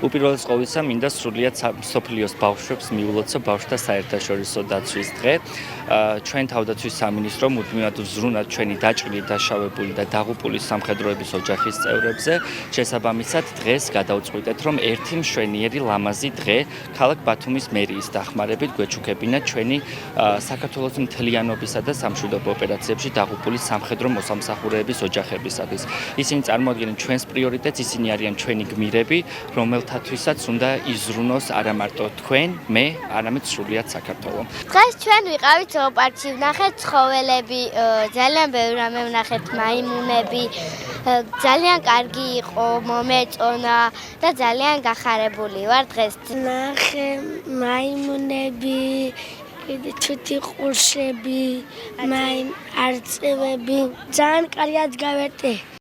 უპირველეს ყოვლისა, მინდა სრულიად მსოფლიოს ბავშვებს მიულოცო ბავშვთა საერთაშორისო დაცვის დღე. ჩვენ თავდაცვის სამინისტრო მუდმივად ვზრუნავთ ჩვენი დაჭრილი, დაშავებული და დაღუპული სამხედროების ოჯახის წევრებზე. შესაბამისად, დღეს გადავწყვიტეთ, რომ ერთი მშვენიერი ლამაზი დღე ქალაქ ბათუმის მერიის დახმარებით გვეჩუქებინა ჩვენი საქართველოს მთლიანობისა და სამშვიდობო ოპერაციებში დაღუპული სამხედრო მოსამსახურეების ოჯახებისათვის. ისინი წარმოადგენენ ჩვენს პრიორიტეტს, ისინი არიან ჩვენი გმირები, რომელთათვისაც უნდა იზრუნოს არა მარტო თქვენ, მე, არამედ სრულიად საქართველო. დღეს ჩვენ ვიყავით ზოოპარკში, ვნახეთ ცხოველები, ძალიან ბევრი რამე ვნახეთ, მაიმუნები, ძალიან კარგი იყო, მომეწონა და ძალიან გახარებული ვარ დღეს. ნახე მაიმუნები, თუთიყურშები, არწივები, ძალიან კარგად გავეტე.